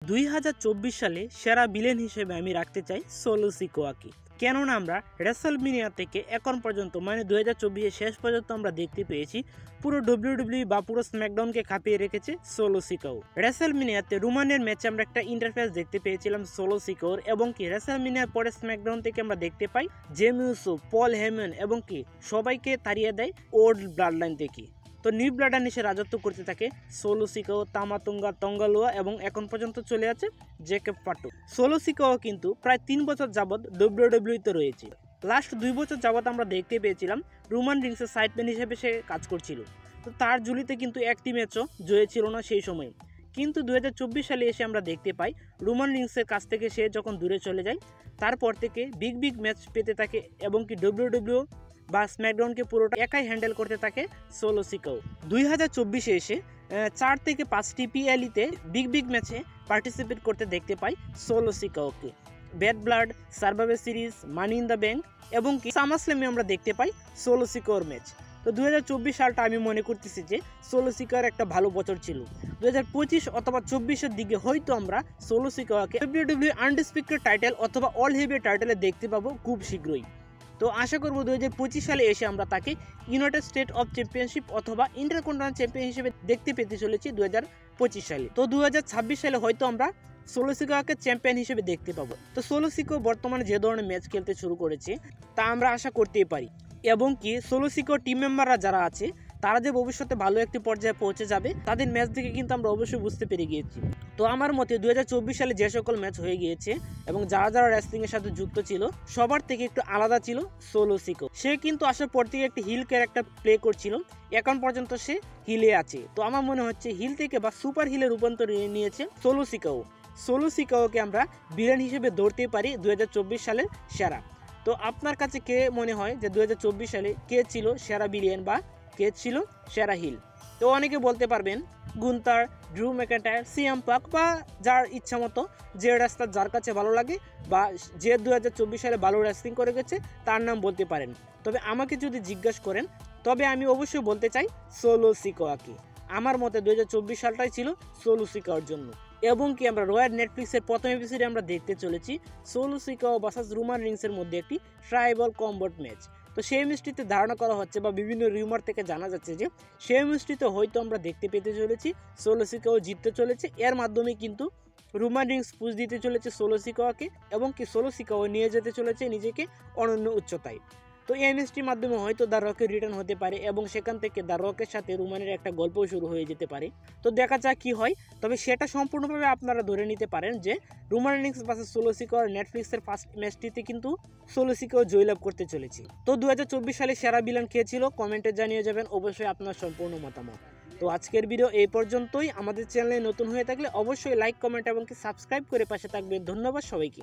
2024 সালে সেরা ভিলেন হিসেবে আমি রাখতে চাই সোলো সিকোয়াকে। কেননা আমরা রেসলমেনিয়া থেকে এখন পর্যন্ত মানে 2024 শেষ পর্যন্ত আমরা দেখতে পেয়েছি পুরো WWE বা পুরো স্ম্যাকডাউনকে কাঁপিয়ে রেখেছে সোলো সিকোও। রেসলমেনিয়াতে রোমানের ম্যাচে আমরা একটা ইন্টারফেস দেখতে পেয়েছিলাম সোলো সিকোর, এবং কি রেসলমেনিয়ার পরে স্ম্যাকডাউন থেকে আমরা দেখতে পাই জেমি উসো, পল হেমন এবং কি সবাইকে তাড়িয়ে দেয় ওল্ড ব্লাড লাইন থেকে। তো নিউ ব্লাডার এসে রাজত্ব করতে থাকে সোলো সিকোও, তামাতুঙ্গা তঙ্গালোয়া এবং এখন পর্যন্ত চলে আছে জেকেব ফাটু। সোলো সিকোও কিন্তু প্রায় 3 বছর যাবৎ WWE-তে রয়েছে। লাস্ট 2 বছর যাবৎ আমরা দেখতে পেয়েছিলাম রোমান রিংসের সাইডম্যান হিসেবে সে কাজ করছিল। তো তার ঝুলিতে কিন্তু একটি ম্যাচও জয় ছিল না সেই সময়। কিন্তু 2024 সালে এসে আমরা দেখতে পাই রোমান রিংসের কাছ থেকে সে যখন দূরে চলে যায় তারপর থেকে বিগ ম্যাচ পেতে থাকে এবং কি WWE বা স্ম্যাকডাউনকে পুরোটা একাই হ্যান্ডেল করতে থাকে সোলো সিকোও। 2024-এ এসে 4 থেকে 5টি পিএলইতে বিগ ম্যাচে পার্টিসিপেট করতে দেখতে পাই সোলো সিকোওকে। Bad Blood, Survivor Series, Money in the Bank এবং কি সামারস্ল্যামে আমরা দেখতে পাই সোলো সিকোর ম্যাচ। তো 2024 সালটা আমি মনে করতেছি যে সোলো সিকোর একটা ভালো বছর ছিল। 2025 অথবা 24-এর দিকে হয়তো আমরা সোলো সিকোয়াকে WWE আনডিসপিউটেড টাইটেল অথবা অল হেভিওয়েট টাইটেলে দেখতে পাবো খুব শীঘ্রই। তো আশা করবো 2025 সালে এসে আমরা তাকে ইউনাইটেড স্টেট অফ চ্যাম্পিয়নশিপ অথবা ইন্টারকন্টিনেন্টাল চ্যাম্পিয়ন হিসেবে দেখতে পেতে চলেছি 2025 সালে। তো 2026 সালে হয়তো আমরা সোলো সিকোয়াকে চ্যাম্পিয়ন হিসেবে দেখতে পাবো। তো সোলো সিকো বর্তমানে যে ধরনের ম্যাচ খেলতে শুরু করেছে তা আমরা আশা করতেই পারি, এবং কি সোলো সিকো টিম মেম্বাররা যারা আছে তারা যে ভবিষ্যতে ভালো একটি পর্যায়ে পৌঁছে যাবে তাদের ম্যাচ দেখে কিন্তু আমরা অবশ্যই বুঝতে পেরে গিয়েছি। তো আমার মতে 2024 সালে যে সকল ম্যাচ হয়ে গিয়েছে এবং যারা রেসলিং এর সাথে যুক্ত ছিল সবার থেকে একটু আলাদা ছিল সোলো সিকো। সে কিন্তু আসার পর থেকে একটি হিল ক্যারেক্টার প্লে করছিল, এখন পর্যন্ত সে হিলে আছে। তো আমার মনে হচ্ছে হিল থেকে বা সুপার হিলে রূপান্তর নিয়েছে সোলো সিকো। সোলো সিকোকে আমরা ভিলেন হিসেবে ধরতে পারি 2024 সালের সেরা। তো আপনার কাছে কে মনে হয় যে 2024 সালে কে ছিল সেরা ভিলেন বা কে ছিল সেরা হিল? তো অনেকে বলতে পারবেন গুন্থার, ড্রু ম্যাকইন্টায়ার, সিএম পাক বা যার ইচ্ছা মতো যে রাস্তা যার কাছে ভালো লাগে বা যে 2024 সালে ভালো রেসলিং করে গেছে তার নাম বলতে পারেন। তবে আমাকে যদি জিজ্ঞাসা করেন তবে আমি অবশ্যই বলতে চাই সোলো সিকোয়াকে। আমার মতে 2024 সালটাই ছিল সোলো সিকোয়ার জন্য। এবং কি আমরা রয়্যাল নেটফ্লিক্সের প্রথম এপিসোডে আমরা দেখতে চলেছি সোলো সিকোও ভার্সেস রোমান রিংসের মধ্যে একটি ট্রাইবাল কম্ব্যাট ম্যাচ। তো সেই ম্যাচটিতে ধারণা করা হচ্ছে বা বিভিন্ন রিউমার থেকে জানা যাচ্ছে যে সেই ম্যাচটিতে হয়তো আমরা দেখতে পেতে চলেছি সোলো সিকোও জিততে চলেছে। এর মাধ্যমে কিন্তু রোমান রিংস পুশ দিতে চলেছে সোলো সিকোয়াকে এবং কি সোলো সিকোও নিয়ে যেতে চলেছে নিজেকে অনন্য উচ্চতায়। তো এই ম্যাচটির মাধ্যমে হয়তো দ্য রকের রিটার্ন হতে পারে এবং সেখান থেকে দ্য রকের সাথে রোমানের একটা গল্প শুরু হয়ে যেতে পারে। তো দেখা যাক কি হয়। তবে সেটা সম্পূর্ণভাবে আপনারা ধরে নিতে পারেন যে রোমান রিংস ভার্সেস সোলো সিকোর নেটফ্লিক্সের ফার্স্ট ম্যাচটিতে কিন্তু সোলো সিকো জয়লাভ করতে চলেছে। তো 2024 সালে সেরা ভিলেন কে ছিল কমেন্টে জানিয়ে যাবেন অবশ্যই আপনার সম্পূর্ণ মতামত। তো আজকের ভিডিও এই পর্যন্তই। আমাদের চ্যানেলে নতুন হয়ে থাকলে অবশ্যই লাইক, কমেন্ট এবং সাবস্ক্রাইব করে পাশে থাকবেন। ধন্যবাদ সবাইকে।